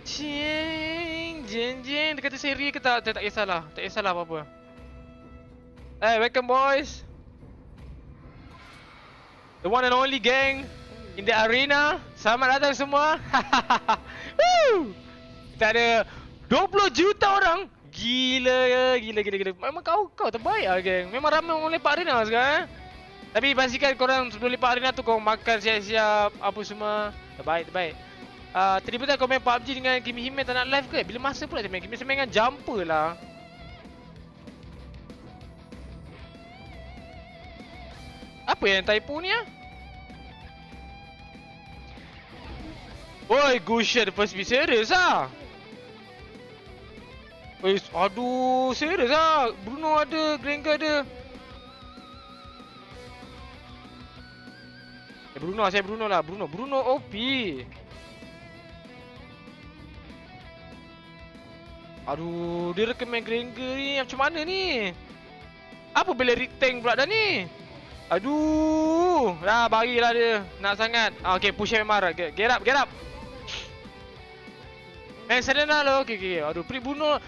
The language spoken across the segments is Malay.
Jing, jing, jing. Dia kata seri ke tak? Tak kisahlah. Tak kisahlah apa-apa. Hey, welcome boys. The one and only gang in the arena. Selamat datang semua. Woo! Kita ada 20 juta orang. Gila. Memang kau terbaik lah geng. Memang ramai orang lepak arena sekarang. Tapi pastikan korang sebelum lepak arena tu kau makan siap-siap apa semua. Terbaik. Tadi betul kau main PUBG dengan Kimi Hime tak nak live ke? Bila masa pula dia main Kimi? Saya main dengan jumper lah. Apa yang typo ni ah? Oi, Gusha the first be serious ah. Oi, aduh, serius ah. Bruno ada, Grenga ada. Bruno lah. Bruno OP. Aduh, dia recommend Grenga ni. Macam mana ni? Apa bela tank pula dah ni? Aduh. Dah bagilah dia. Nak sangat. Okay, push MR. Get up. Serena lah. Okay. Aduh, Pri Bruno.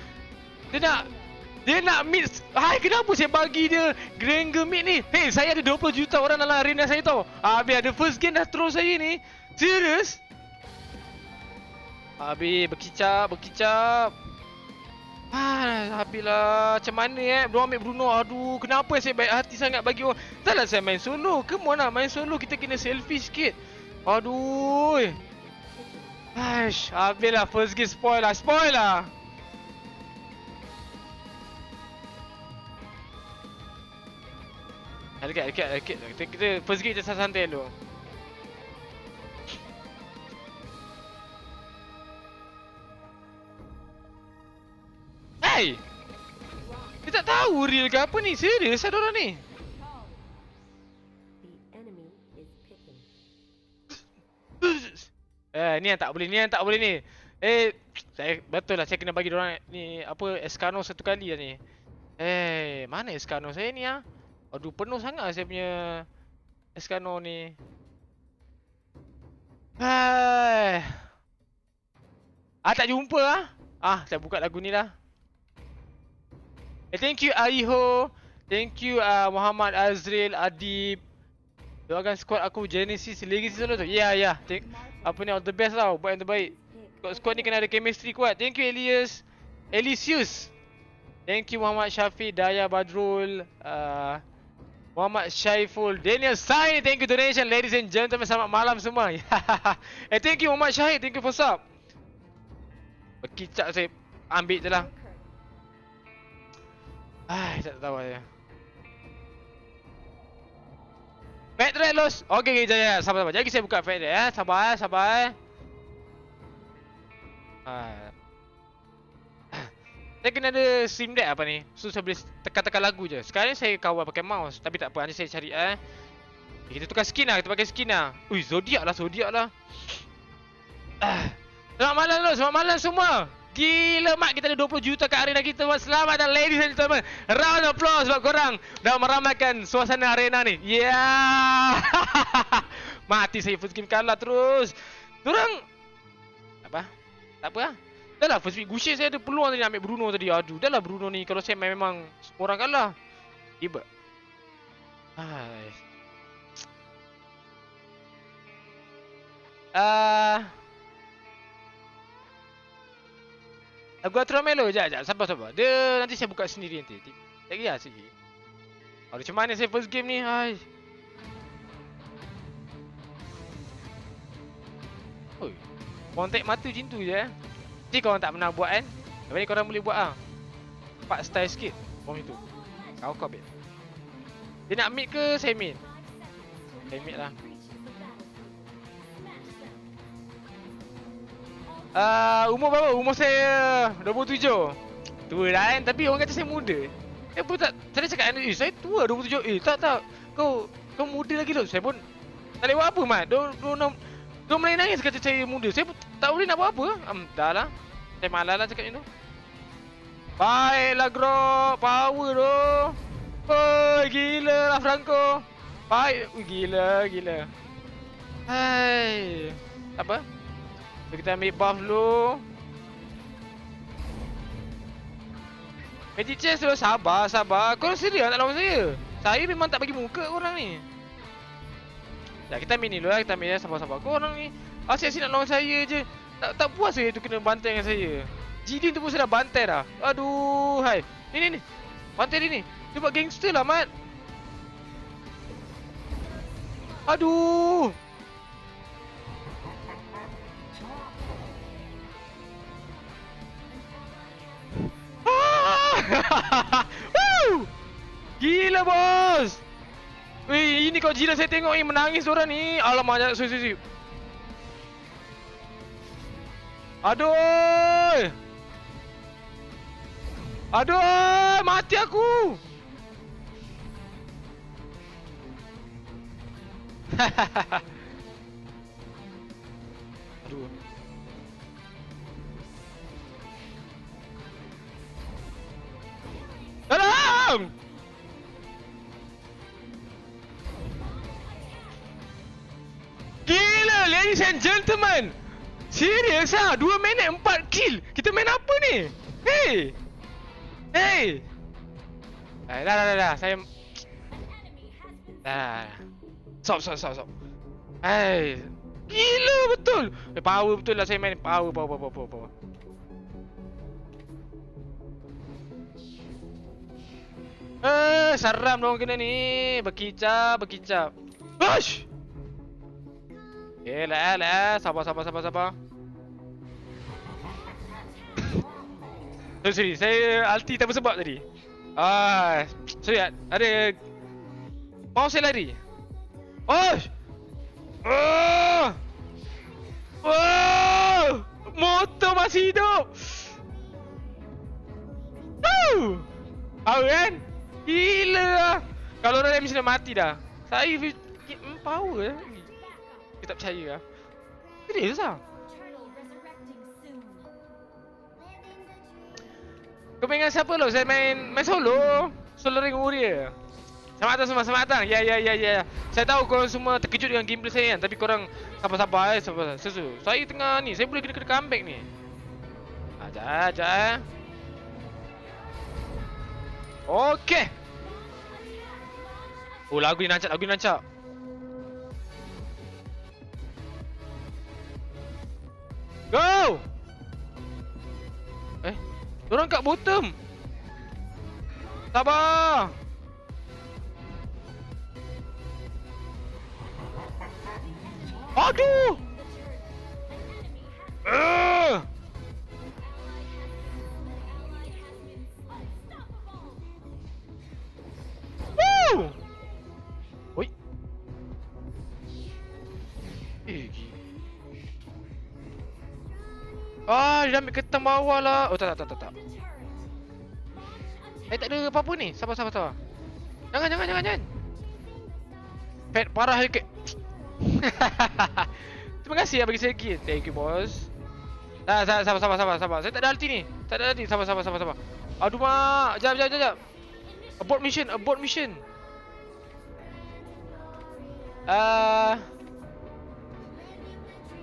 Dia nak mid. Hai, kenapa saya bagi dia Grenga mid ni? Hey, saya ada 20 juta orang dalam arena saya tau. Habis ada first game dah terus saya ni. Serius? Habis berkicap. Habislah. Macam mana Belum ambil Bruno. Aduh, kenapa saya baik hati sangat bagi orang. Taklah saya main solo. Come on lah, main solo kita kena selfie sikit. Aduh. Habislah first game spoil lah. Dekat. Kita first game kita santai dulu. Hey! Dia tak tahu real ke apa ni? Serius ada orang ni? Ni yang tak boleh ni. Betul lah saya kena bagi diorang ni apa Escano satu kali lah ni. Mana Escano saya ni ah? Aduh, penuh sangat saya punya Escano ni. Tak jumpa ah. Saya buka lagu ni lah. Thank you Aiho. Thank you Muhammad Azril Adib. Doakan squad aku Genesis Legacy selalu tu. Ya. Apa ni all the best tau. Buat yang terbaik. Squad ni kena ada chemistry kuat. Thank you Elysius. Thank you Muhammad Syafiq, Daya Badrul, Muhammad Syaiful, Daniel Sain. Thank you donation ladies and gentlemen. Selamat malam semua. Thank you Muhammad Syahid. Thank you for sub. Berkicap saya ambil je lah. Tak tahu saya. Fat Red loss. Okay, jaya. Sabar. Jadi saya buka Fat Red Sabar. Saya kena ada stream deck apa ni. So saya boleh tekan lagu je. Sekarang saya kawal pakai mouse. Tapi tak apa, nanti saya cari kita tukar skin lah. Kita pakai skin lah. Ui, Zodiac lah. Selamat malam semua. Gila mak, kita ada 20 juta kat arena kita. Selamat dan ladies and gentlemen. Round of applause buat korang dah meramaikan suasana arena ni. Mati saya first game kalah terus. Diorang tak apa lah. Dah lah first week Gusha saya ada peluang tadi nak ambil Bruno tadi. Aduh, dah lah Bruno ni kalau saya main memang semua orang kalah. Tiba. Lagu Atro Melo. Sekejap. Sabar. Dia nanti saya buka sendiri nanti. Sekejap lagi. Macam mana saya first game ni? Oi. Kontak mata macam tu je Nanti korang tak pernah buat kan? Lepas ni korang boleh buat Cepat style sikit. Bom itu. Kau bet. Dia nak mid ke saya mid? Saya mid lah. Umur berapa? Umur saya 27. Tua dah kan? Tapi orang kata saya muda. Saya pun tak. Saya cakap saya tua 27. Tak. Kau muda lagi tu. Saya pun tak boleh buat apa mat. Dia mulai nangis kata saya muda. Saya pun tak boleh nak buat apa. Dah lah. Saya malas lah cakap macam tu. Baiklah Grok. Power tu. Gila lah Franco. Baik. Gila. Tak apa. So, kita ambil buff dulu. Magic chest tu, sabar, sabar. Korang serius nak lawan saya? Saya memang tak bagi muka korang ni. Ya, kita main ni dulu lah, kita main lah, sabar-sabar. Korang ni asyik-asyik nak lawan saya je. Tak puas saya tu kena bantai dengan saya. Jidin tu pun saya dah bantai dah. Aduh, hai. Ni. Bantai dia ni. Dia buat gangster lah, Mat. Aduh. Woo! Gila, bos. Weh, ini kau gila saya tengok ni menangis orang ni. Alamak, sorry. Aduh. Aduh, mati aku. Aduh. Tolong! Gila, ladies and gentlemen. Serius ah, 2 minit 4 kill. Kita main apa ni? Hey. Dah. Saya dah. Stop. Hey. Gila betul. Power betul lah saya main. Power. Seram dong kena ni. Berkicap. Hush! Lah. Sabar. Sorry. Saya ulti tak bersebab tadi. Sorry, ada mau saya lari. Motor masih hidup. Power kan? Gila lah. Kalau orang mesti dah mati dah. Saya power lah. Kita tak percaya lah. Serius lah. Kau main dengan siapa lo? Saya main solo. Solo Ring Warrior. Selamat datang. Ya. Saya tahu korang semua terkejut dengan gameplay saya kan. Tapi korang sabar. Susu. Saya tengah ni. Saya boleh kena comeback ni. Sekejap. Okey. Oh, lagu ni nancap. Go! Diorang kat bottom. Sabar. Aduh. Woo! Oi. Dia ambil ketam bawah lah. Oh, tak. Tak ada apa-apa ni. Sabar. Jangan. Pet parah ke. Terima kasih lah bagi saya gift. Thank you, boss. Sabar. Saya tak ada ulti ni. Sabar. Aduh, mak. Jap. Abort mission.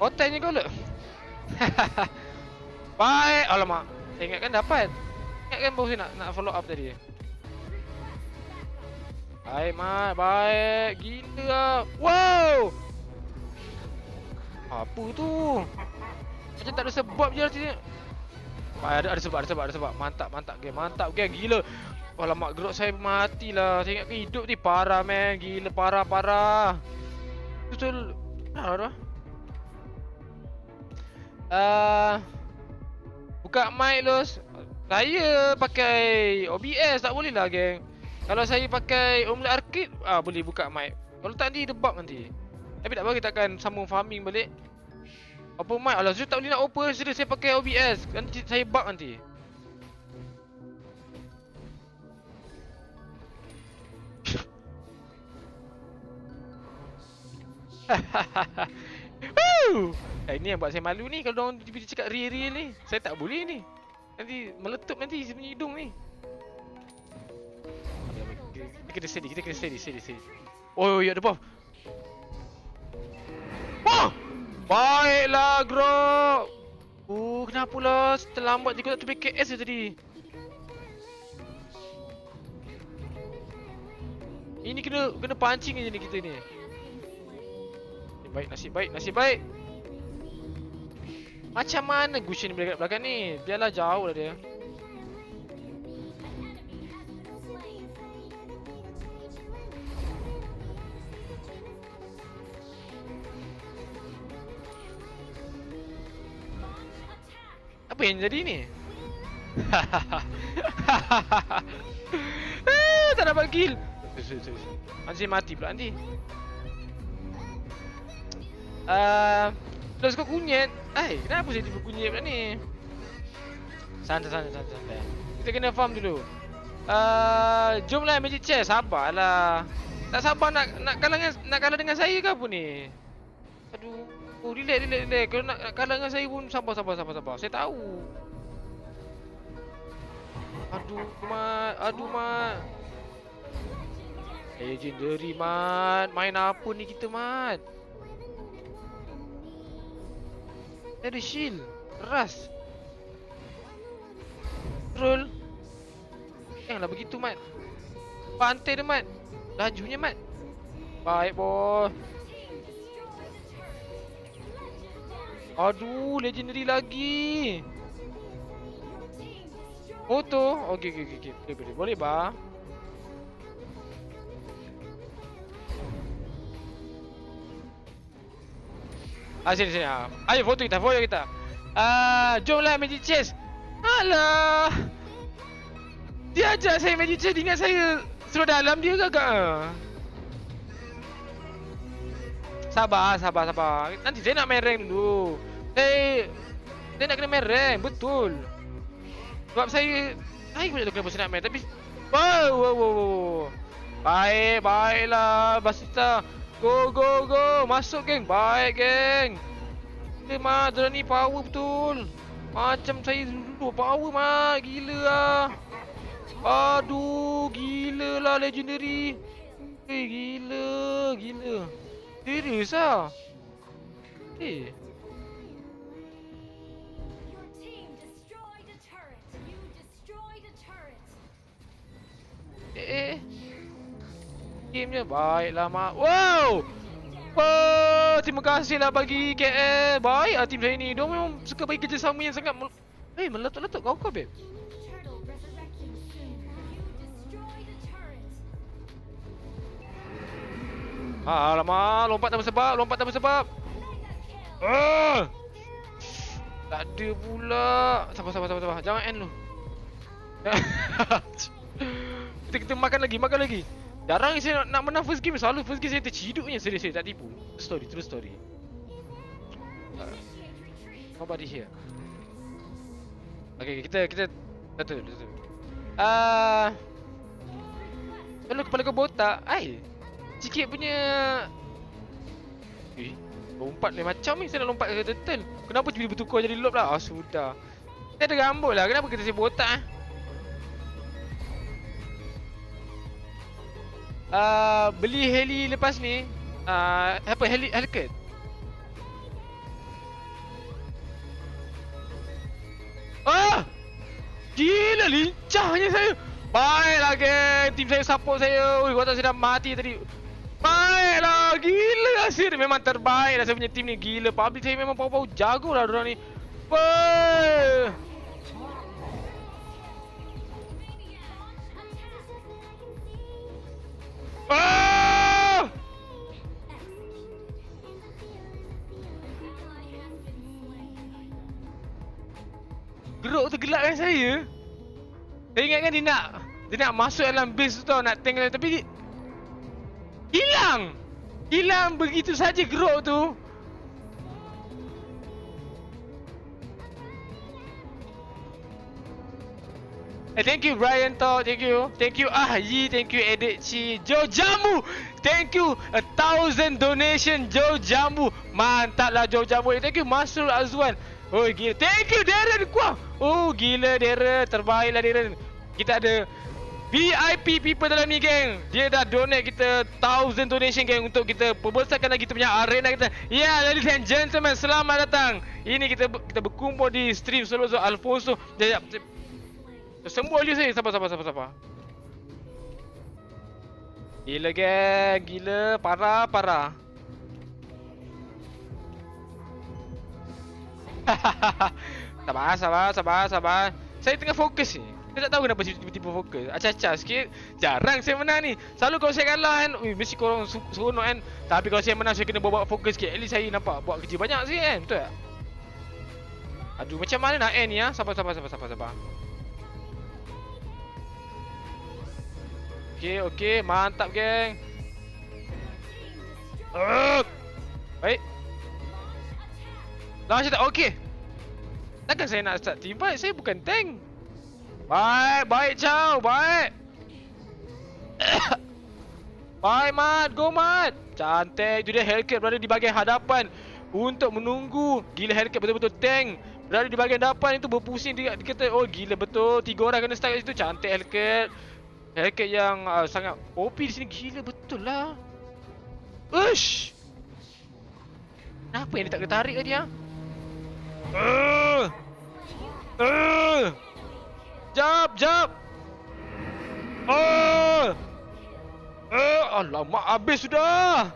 Hotelnya kau le. Baik. Alamak. Saya ingatkan dapat. Ingatkan baru saya nak follow up tadi. Baik, mat. Baik. Gila lah. Wow. Apa tu? Macam tak ada sebab je artinya. Ada sebab. Mantap game. Gila. Alamak, gerok saya matilah. Saya ingatkan hidup ni parah, man. Gila, parah. Betul. Parah. Buka mic los. Saya pakai OBS, tak boleh lah, geng. Kalau saya pakai Omelette Arcade, boleh buka mic. Kalau tak nanti dia bug nanti. Tapi tak bagi takkan sambung farming balik. Apa mic? Alah, saya tak boleh nak open. Serius, saya pakai OBS. Nanti saya bug nanti. Ini yang buat saya malu ni. Kalau diorang cakap real ni, saya tak boleh ni. Nanti meletup nanti saya punya hidung ni. Kita kena steady. Oh, ya ada buff. Wah! Baiklah, Grok. Kenapa lah terlambat je, kau tak tu PKS je tadi. Ini kena pancing je ni kita ni. Nasib baik. Macam mana Gusion boleh kat belakang ni? Biarlah jauh lah dia. Apa yang jadi ni? Tak dapat kill. Anzi mati pula nanti. Terus kau kunyit. Kenapa saya tiba kunyit pula ni? Santai. Kita kena farm dulu. Jomlah Magic Chest. Sabarlah. Tak sabar nak kalah dengan saya ke apa ni? Aduh. Relax. Kalau nak kalah dengan saya pun sabar. Saya tahu. Aduh, Mat. Legendary, Mat. Main apa ni kita, Mat? Ada shield. Keras. Roll. Janganlah begitu, Mat. Pantai dia, Mat. Lajunya, Mat. Baik, boh. Aduh, legendary lagi. Foto. Okey. Boleh, bah. Sini. Ayo foto kita. Jomlah Magic Chest. Alah. Dia ajak saya Magic Chest, ingat saya suruh dalam dia gagak. Sabar. Nanti saya nak main rank dulu. Saya nak kena main rank, betul. Sebab saya pun tak tahu kenapa saya nak main, tapi wow. Baiklah Basita. Go. Masuk, geng. Baik, geng. Gila, Mat. Dia ni power betul. Macam saya dulu power, Mat. Gila lah. Aduh, gila lah legendary. Gila. Serius lah. Game je. Baiklah, Mak. Wow, terima kasih lah bagi KL. Baik lah tim saya ni. Dia memang suka bagi kerjasama yang sangat meletup-letup kau, babe. Alamak, lompat tanpa sebab. Tak ada pula. Sabar. Jangan end lu. Kita makan lagi. Jarang saya nak menang first game. Selalu first game saya terciduknya. Serius, tak tipu. True story. Nobody here. Okay, kita betul. Kalau kepala kau botak, sikit punya. Lompat ni macam ni saya nak lompat ke turtle. Kenapa tiba-tiba bertukar jadi lob lah? Sudah. Kita ada rambut lah. Kenapa kita saya botak? Beli heli lepas ni. Helicat. Gila lincahnya saya. Baiklah, geng. Tim saya support saya. Kau tak saya dah mati tadi. Baiklah, gila lah sir. Memang terbaik lah saya punya tim ni. Gila, public saya memang power-power jago lah diorang ni. Geruk tu gelapkan saya. Saya ingatkan dia nak masuk dalam base tu tau, nak tank, tapi hilang begitu saja geruk tu. Thank you Brian Tau, thank you Ahyi, thank you Edit Chi, Joe Jambu, thank you 1,000 donation Joe Jambu, mantap lah Joe Jambu, thank you Masrul Azwan, oh gila, thank you Darren Kuah, oh gila Darren, terbaik lah Darren. Kita ada VIP people dalam ni, geng. Dia dah donate kita 1,000 donation, geng, untuk kita perbesarkan lagi kita punya arena kita. Ya, ladies and gentlemen, selamat datang. Ini kita berkumpul di stream Solo Alfonso. Semua dia saya sabar. Gila geng, gila parah parah. Sabar, sabar, sabar, sabar. Saya tengah fokus ni. Saya tak tahu kenapa saya tiba-tiba fokus. Acah-acah sikit. Jarang saya menang ni. Selalu kalau saya kalah kan, mesti korang seronok kan. Tapi kalau saya menang, saya kena bawa fokus sikit. At least saya nampak buat kerja banyak sikit kan. Betul tak? Aduh, macam mana nak end ni ya? Sabar, sabar, sabar, sabar, sabar. Okey, okey. Mantap, geng. Baik. Lawan saya tak okey. Takkan saya nak start team fight? Saya bukan tank. Baik, baik Chow, baik. Baik Mat, go Mat. Cantik, itu dia Hellcat berada di bahagian hadapan untuk menunggu. Gila Hellcat betul-betul tank. Berada di bahagian hadapan itu berpusing dia kata, oh gila betul. 3 orang kena start kat situ. Cantik Hellcat. Hellcat yang sangat OP di sini. Gila betul lah. Ush. Kenapa yang dia tak kena tarik ke dia? Jap, jap. Alamak, habis sudah.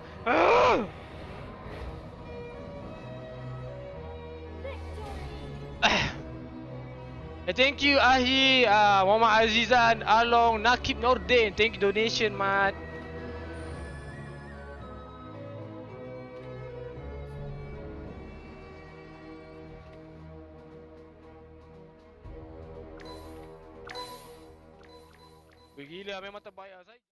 Thank you Ahi, Muhammad Azizan, Along, Nakib Nordin. Thank you donation, Mat. Gila memang terbaik saya.